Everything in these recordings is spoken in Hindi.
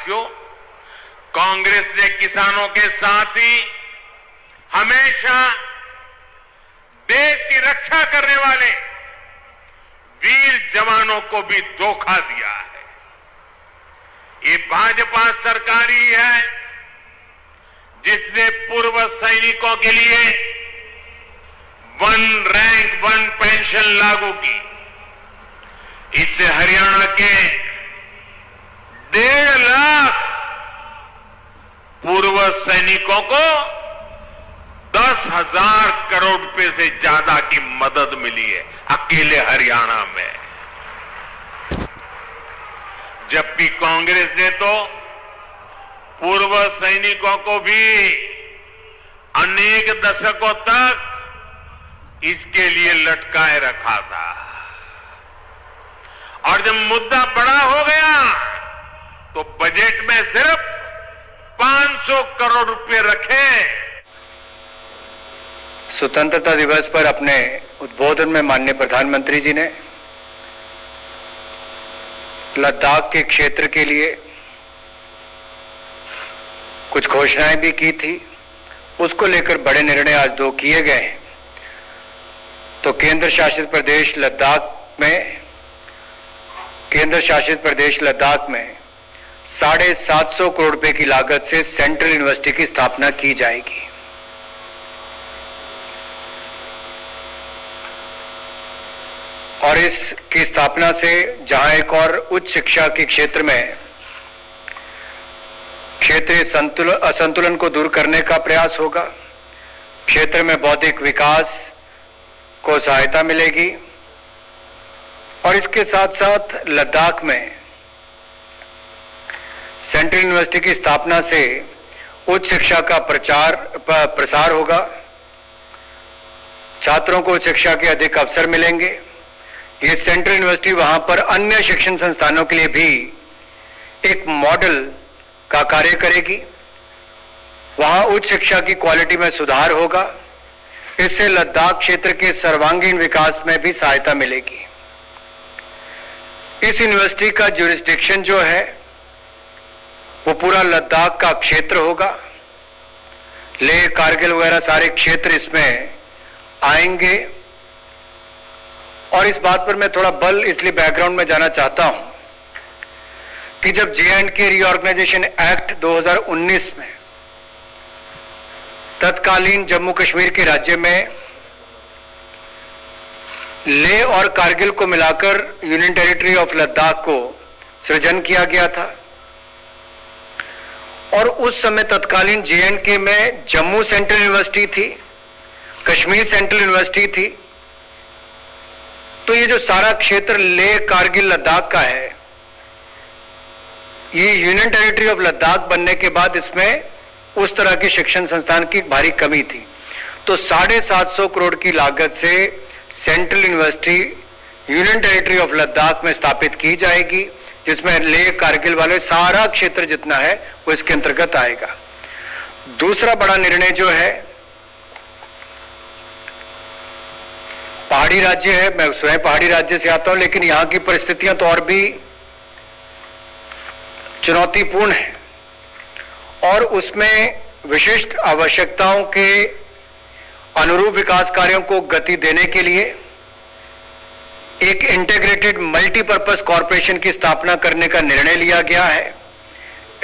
साथियों, कांग्रेस ने किसानों के साथ ही हमेशा देश की रक्षा करने वाले वीर जवानों को भी धोखा दिया है। ये भाजपा सरकार ही है जिसने पूर्व सैनिकों के लिए 1 रैंक 1 पेंशन लागू की। इससे हरियाणा के 1.5 लाख पूर्व सैनिकों को 10,000 करोड़ रुपए से ज्यादा की मदद मिली है अकेले हरियाणा में। जबकि कांग्रेस ने तो पूर्व सैनिकों को भी अनेक दशकों तक इसके लिए लटकाए रखा था। और जब मुद्दा बड़ा हो गया तो बजट में सिर्फ 500 करोड़ रुपए रखे। स्वतंत्रता दिवस पर अपने उद्बोधन में माननीय प्रधानमंत्री जी ने लद्दाख के क्षेत्र के लिए कुछ घोषणाएं भी की थी। उसको लेकर बड़े निर्णय आज 2 किए गए हैं। तो केंद्र शासित प्रदेश लद्दाख में 750 करोड़ रुपए की लागत से सेंट्रल यूनिवर्सिटी की स्थापना की जाएगी। और इसकी स्थापना से जहां एक और उच्च शिक्षा के क्षेत्र में क्षेत्रीय असंतुलन को दूर करने का प्रयास होगा, क्षेत्र में बौद्धिक विकास को सहायता मिलेगी और इसके साथ साथ लद्दाख में सेंट्रल यूनिवर्सिटी की स्थापना से उच्च शिक्षा का प्रसार होगा, छात्रों को उच्च शिक्षा के अधिक अवसर मिलेंगे। ये सेंट्रल यूनिवर्सिटी वहां पर अन्य शिक्षण संस्थानों के लिए भी एक मॉडल का कार्य करेगी। वहां उच्च शिक्षा की क्वालिटी में सुधार होगा। इससे लद्दाख क्षेत्र के सर्वांगीण विकास में भी सहायता मिलेगी। इस यूनिवर्सिटी का ज्यूरिसडिक्शन जो है वो पूरा लद्दाख का क्षेत्र होगा। लेह, कारगिल वगैरह सारे क्षेत्र इसमें आएंगे। और इस बात पर मैं थोड़ा बल इसलिए बैकग्राउंड में जाना चाहता हूं कि जब J&K रीऑर्गेनाइजेशन एक्ट 2019 में तत्कालीन जम्मू कश्मीर के राज्य में लेह और कारगिल को मिलाकर यूनियन टेरिटरी ऑफ लद्दाख को सृजन किया गया था और उस समय तत्कालीन J&K में जम्मू सेंट्रल यूनिवर्सिटी थी, कश्मीर सेंट्रल यूनिवर्सिटी थी। तो ये जो सारा क्षेत्र लेह, कारगिल, लद्दाख का है, ये यूनियन टेरिटरी ऑफ लद्दाख बनने के बाद इसमें उस तरह के शिक्षण संस्थान की भारी कमी थी। तो 750 करोड़ की लागत से central university union territory of Ladakh में स्थापित की जाएगी, जिसमें लेह, कारगिल वाले सारा क्षेत्र जितना है वो इसके अंतर्गत आएगा। दूसरा बड़ा निर्णय जो है, पहाड़ी राज्य है, मैं स्वयं पहाड़ी राज्य से आता हूं, लेकिन यहां की परिस्थितियां तो और भी चुनौतीपूर्ण है और उसमें विशिष्ट आवश्यकताओं के अनुरूप विकास कार्यों को गति देने के लिए एक इंटीग्रेटेड मल्टीपर्पज कॉरपोरेशन की स्थापना करने का निर्णय लिया गया है।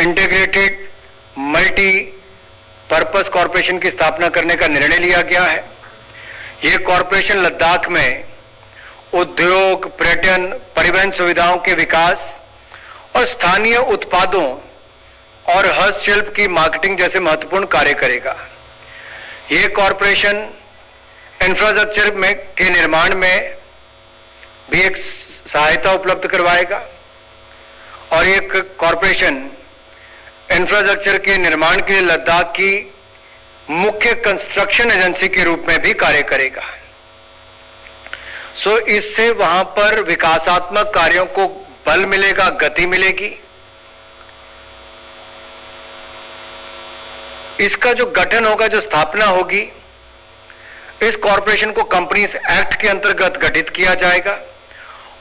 इंटीग्रेटेड मल्टीपर्पज कॉरपोरेशन की स्थापना करने का निर्णय लिया गया है। यह कॉरपोरेशन लद्दाख में उद्योग, पर्यटन, परिवहन सुविधाओं के विकास और स्थानीय उत्पादों और हस्तशिल्प की मार्केटिंग जैसे महत्वपूर्ण कार्य करेगा। यह कॉरपोरेशन इंफ्रास्ट्रक्चर में के निर्माण में भी एक सहायता उपलब्ध करवाएगा और एक कॉरपोरेशन इंफ्रास्ट्रक्चर के निर्माण के लिए लद्दाख की मुख्य कंस्ट्रक्शन एजेंसी के रूप में भी कार्य करेगा। इससे वहां पर विकासात्मक कार्यों को बल मिलेगा, गति मिलेगी। इसका जो गठन होगा, जो स्थापना होगी, इस कॉरपोरेशन को कंपनीज एक्ट के अंतर्गत गठित किया जाएगा।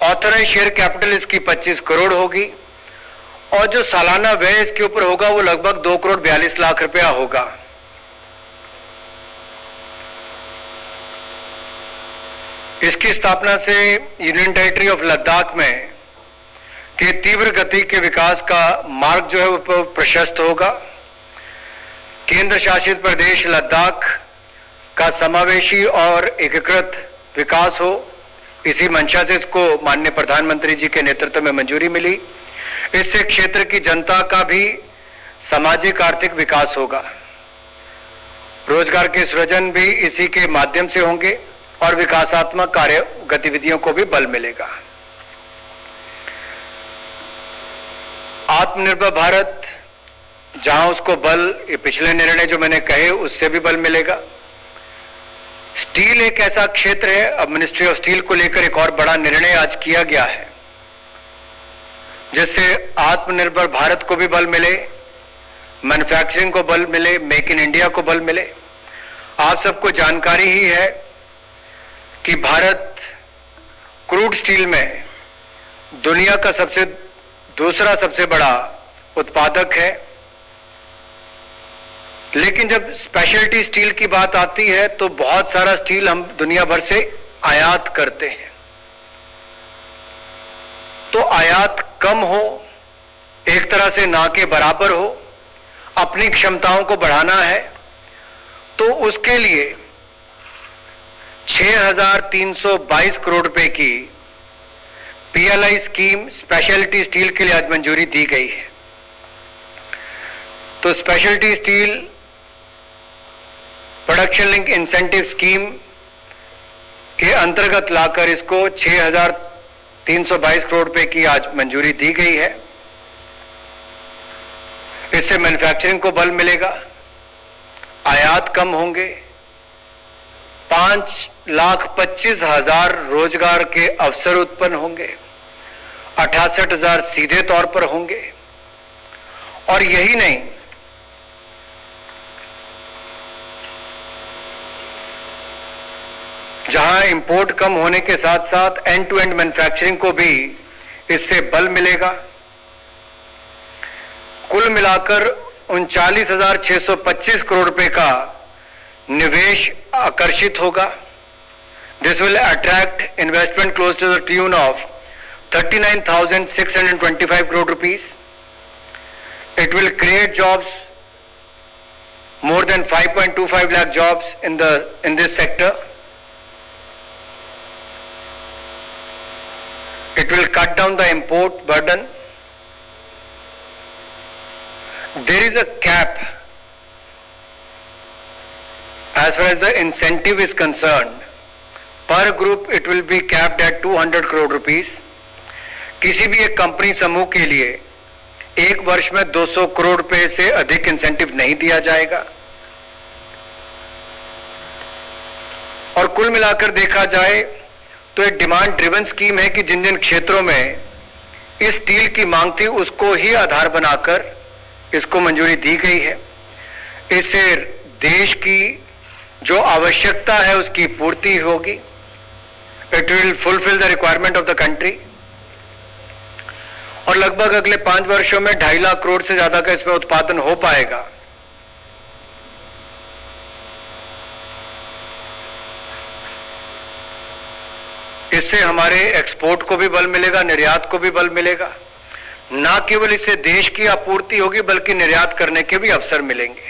ऑथराइज शेयर कैपिटल इसकी 25 करोड़ होगी और जो सालाना व्यय इसके ऊपर होगा वो लगभग 2 करोड़ 42 लाख रुपया होगा। इसकी स्थापना से यूनियन टेरिटरी ऑफ लद्दाख में के तीव्र गति के विकास का मार्ग जो है वो प्रशस्त होगा। केंद्र शासित प्रदेश लद्दाख का समावेशी और एकीकृत विकास हो, इसी मंशा से इसको माननीय प्रधानमंत्री जी के नेतृत्व में मंजूरी मिली। इससे क्षेत्र की जनता का भी सामाजिक आर्थिक विकास होगा, रोजगार के सृजन भी इसी के माध्यम से होंगे और विकासात्मक कार्य गतिविधियों को भी बल मिलेगा। आत्मनिर्भर भारत जहां उसको बल, ये पिछले निर्णय जो मैंने कहे उससे भी बल मिलेगा। स्टील एक ऐसा क्षेत्र है, अब मिनिस्ट्री ऑफ स्टील को लेकर एक और बड़ा निर्णय आज किया गया है, जिससे आत्मनिर्भर भारत को भी बल मिले, मैन्युफैक्चरिंग को बल मिले, मेक इन इंडिया को बल मिले। आप सबको जानकारी ही है कि भारत क्रूड स्टील में दुनिया का दूसरा सबसे बड़ा उत्पादक है, लेकिन जब स्पेशलिटी स्टील की बात आती है तो बहुत सारा स्टील हम दुनिया भर से आयात करते हैं। तो आयात कम हो, एक तरह से ना के बराबर हो, अपनी क्षमताओं को बढ़ाना है, तो उसके लिए 6,322 करोड़ रुपए की पीएलआई स्कीम स्पेशलिटी स्टील के लिए आज मंजूरी दी गई है। तो speciality steel production link incentive scheme के अंतर्गत लाकर इसको 6,322 करोड़ रुपए की आज मंजूरी दी गई है। इससे मैन्युफैक्चरिंग को बल मिलेगा, आयात कम होंगे, 5,25,000 रोजगार के अवसर उत्पन्न होंगे, 68,000 सीधे तौर पर होंगे। और यही नहीं, जहां इंपोर्ट कम होने के साथ साथ एंड टू एंड मैन्युफैक्चरिंग को भी इससे बल मिलेगा। कुल मिलाकर 39,625 करोड़ रुपए का निवेश आकर्षित होगा। This will attract investment close to the tune of 39,625 crore rupees. It will create jobs, more than 5.25 lakh jobs in this sector. It will cut down the import burden. There is a cap as far as the incentive is concerned. Per group it will be capped at 200 crore rupees. किसी भी एक कंपनी समूह के लिए एक वर्ष में 200 करोड़ रुपए से अधिक इंसेंटिव नहीं दिया जाएगा। और कुल मिलाकर देखा जाए तो एक डिमांड ड्रिवन स्कीम है कि जिन जिन क्षेत्रों में इस स्टील की मांग थी उसको ही आधार बनाकर इसको मंजूरी दी गई है। इससे देश की जो आवश्यकता है उसकी पूर्ति होगी। It will fulfil the requirement of the country. और लगभग अगले 5 वर्षों में 2.5 लाख करोड़ से ज्यादा का इसमें उत्पादन हो पाएगा। इससे हमारे एक्सपोर्ट को भी बल मिलेगा, निर्यात को भी बल मिलेगा। ना केवल इससे देश की आपूर्ति होगी बल्कि निर्यात करने के भी अवसर मिलेंगे।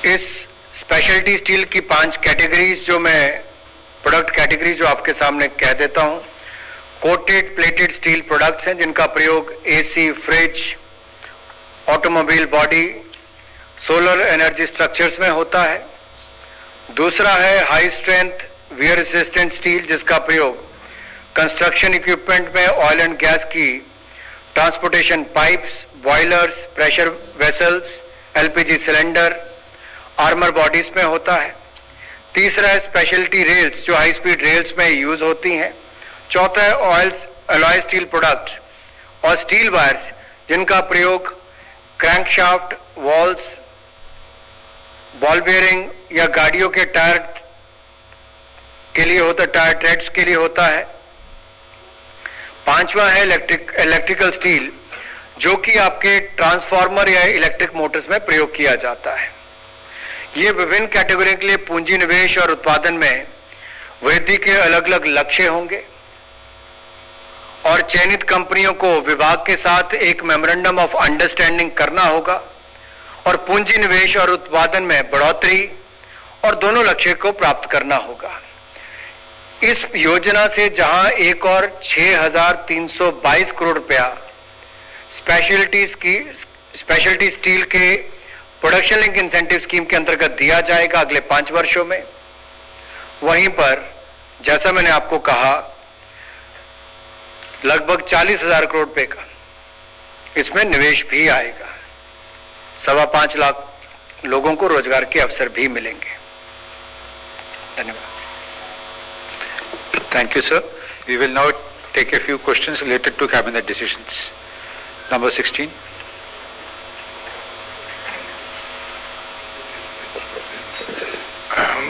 इस स्पेशलिटी स्टील की 5 कैटेगरीज जो मैं प्रोडक्ट कैटेगरी जो आपके सामने कह देता हूं। कोटेड प्लेटेड स्टील प्रोडक्ट्स हैं जिनका प्रयोग AC, fridge, automobile body, solar energy structures में होता है। दूसरा है high strength wear resistant steel जिसका प्रयोग कंस्ट्रक्शन इक्विपमेंट में ऑयल एंड गैस की transportation pipes, boilers, pressure vessels, LPG cylinder, armour bodies में होता है। तीसरा है स्पेशलिटी रेल्स जो हाई स्पीड रेल्स में यूज होती हैं। चौथा है ऑयल्स, अलॉय स्टील प्रोडक्ट्स और स्टील वायर्स जिनका प्रयोग क्रैंकशाफ्ट, वॉल्स, बॉल बेयरिंग या गाड़ियों के टायर के लिए होता, टायर ट्रेड्स के लिए होता है। पांचवा है इलेक्ट्रिकल स्टील, जो कि आपके ट्रांसफार्मर या इलेक्ट्रिक मोटर्स में प्रयोग किया जाता है। ये विभिन्न कैटेगरी के लिए पूंजी निवेश और उत्पादन में वृद्धि के अलग अलग लक्ष्य होंगे और चयनित कंपनियों को विभाग के साथ एक मेमोरेंडम ऑफ अंडरस्टैंडिंग करना होगा और पूंजी निवेश और उत्पादन में बढ़ोतरी और दोनों लक्ष्य को प्राप्त करना होगा। इस योजना से जहां एक और 6,322 करोड़ रुपया स्पेशलिटी स्टील के प्रोडक्शन लिंक इंसेंटिव स्कीम के अंतर्गत दिया जाएगा अगले 5 वर्षों में, वहीं पर जैसा मैंने आपको कहा लगभग 40,000 करोड़ रुपए का इसमें निवेश भी आएगा। 5.25 लाख लोगों को रोजगार के अवसर भी मिलेंगे। धन्यवाद। Thank you, sir. We will now take a few questions related to cabinet decisions. Number 16.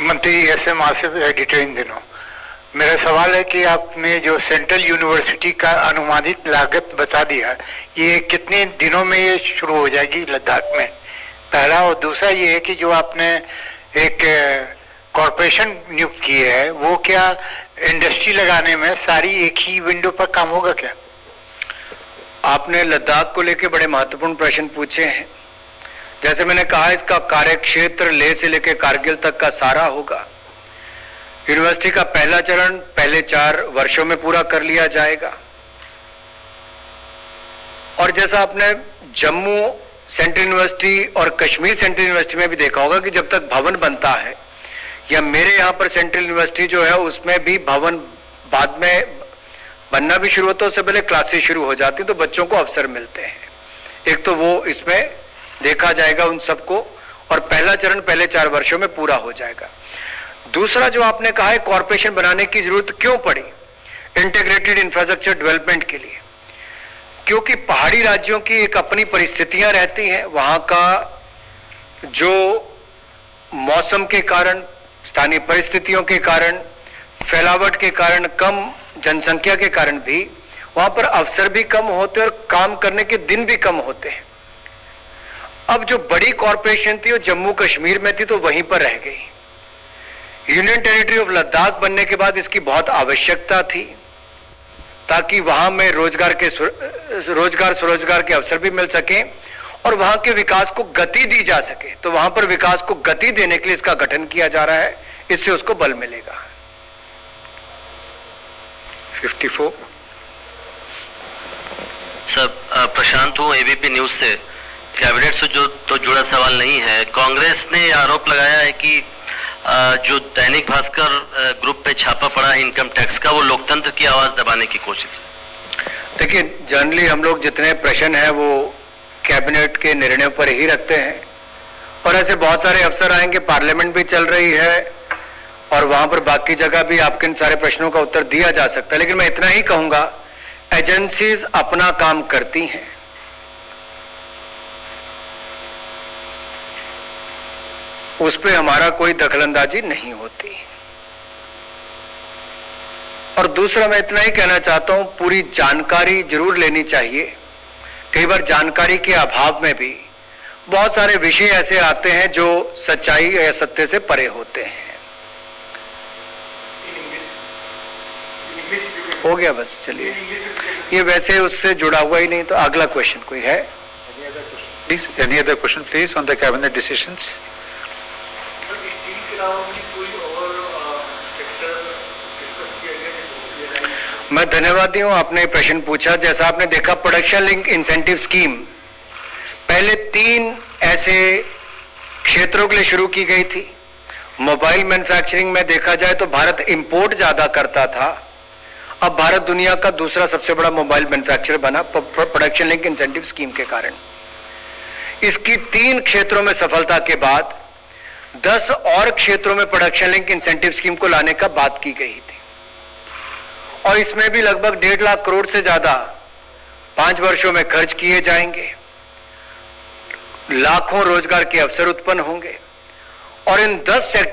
मंत्री एस.एम. आसिफ, एडिटर इन दिनों। मेरा सवाल है कि आपने जो सेंट्रल यूनिवर्सिटी का अनुमानित लागत बता दिया, ये कितने दिनों में ये शुरू हो जाएगी लद्दाख में, पहला। और दूसरा ये है कि जो आपने एक कॉरपोरेशन नियुक्त की है, वो क्या इंडस्ट्री लगाने में सारी एक ही विंडो पर काम होगा क्या? आपने लद्दाख को लेकर बड़े महत्वपूर्ण प्रश्न पूछे हैं। जैसे मैंने कहा, इसका कार्य क्षेत्र लेह से लेकर कारगिल तक का सारा होगा। यूनिवर्सिटी का पहला चरण पहले 4 वर्षों में पूरा कर लिया जाएगा। और जैसा आपने जम्मू सेंट्रल यूनिवर्सिटी और कश्मीर सेंट्रल यूनिवर्सिटी में भी देखा होगा कि जब तक भवन बनता है, या मेरे यहाँ पर सेंट्रल यूनिवर्सिटी जो है उसमें भी भवन बाद में बनना भी शुरू होता है, उससे पहले क्लासेस शुरू हो जाती, तो बच्चों को अवसर मिलते हैं। एक तो वो इसमें देखा जाएगा उन सबको, और पहला चरण पहले 4 वर्षों में पूरा हो जाएगा। दूसरा जो आपने कहा है, कॉरपोरेशन बनाने की जरूरत क्यों पड़ी इंटीग्रेटेड इंफ्रास्ट्रक्चर डेवलपमेंट के लिए, क्योंकि पहाड़ी राज्यों की एक अपनी परिस्थितियां रहती हैं। वहां का जो मौसम के कारण, स्थानीय परिस्थितियों के कारण, फैलावट के कारण, कम जनसंख्या के कारण भी वहां पर अवसर भी कम होते और काम करने के दिन भी कम होते हैं। अब जो बड़ी कॉरपोरेशन थी वो जम्मू कश्मीर में थी, तो वहीं पर रह गई। यूनियन टेरिटरी ऑफ लद्दाख बनने के बाद इसकी बहुत आवश्यकता थी, ताकि वहां में स्वरोजगार के अवसर भी मिल सके और वहां के विकास को गति दी जा सके। तो वहां पर विकास को गति देने के लिए इसका गठन किया जा रहा है, इससे उसको बल मिलेगा। 54. सर, प्रशांत हूँ, एबीपी न्यूज से। कैबिनेट से जो तो जुड़ा सवाल नहीं है। कांग्रेस ने आरोप लगाया है कि जो दैनिक भास्कर ग्रुप पे छापा पड़ा है इनकम टैक्स का, वो लोकतंत्र की आवाज दबाने की कोशिश है। देखिए, जनरली हम लोग जितने प्रश्न है वो कैबिनेट के निर्णयों पर ही रखते हैं, और ऐसे बहुत सारे अफसर आएंगे, पार्लियामेंट भी चल रही है और वहां पर बाकी जगह भी आपके इन सारे प्रश्नों का उत्तर दिया जा सकता है। लेकिन मैं इतना ही कहूंगा, एजेंसीज अपना काम करती हैं, उस पर हमारा कोई दखलंदाजी नहीं होती। और दूसरा मैं इतना ही कहना चाहता हूं, पूरी जानकारी जरूर लेनी चाहिए। कई बार जानकारी के अभाव में भी बहुत सारे विषय ऐसे आते हैं जो सच्चाई या सत्य से परे होते हैं। हो गया बस, चलिए, ये वैसे उससे जुड़ा हुआ ही नहीं, तो अगला क्वेश्चन कोई है? Please, any other question, please, on the cabinet decisions? मैं धन्यवादी हूं, आपने प्रश्न पूछा। जैसा आपने देखा, प्रोडक्शन लिंक इंसेंटिव स्कीम पहले 3 ऐसे क्षेत्रों के लिए शुरू की गई थी। मोबाइल मैन्युफैक्चरिंग में देखा जाए तो भारत इंपोर्ट ज्यादा करता था, अब भारत दुनिया का दूसरा सबसे बड़ा मोबाइल मैन्युफैक्चरर बना प्रोडक्शन लिंक इंसेंटिव स्कीम के कारण। इसकी 3 क्षेत्रों में सफलता के बाद 10 और क्षेत्रों में प्रोडक्शन लिंक इंसेंटिव स्कीम को लाने का बात की गई थी, और इसमें भी लगभग 1.5 लाख करोड़ से ज्यादा 5 वर्षों में खर्च किए जाएंगे। लाखों रोजगार के अवसर उत्पन्न होंगे, और इन 10 सेक्टर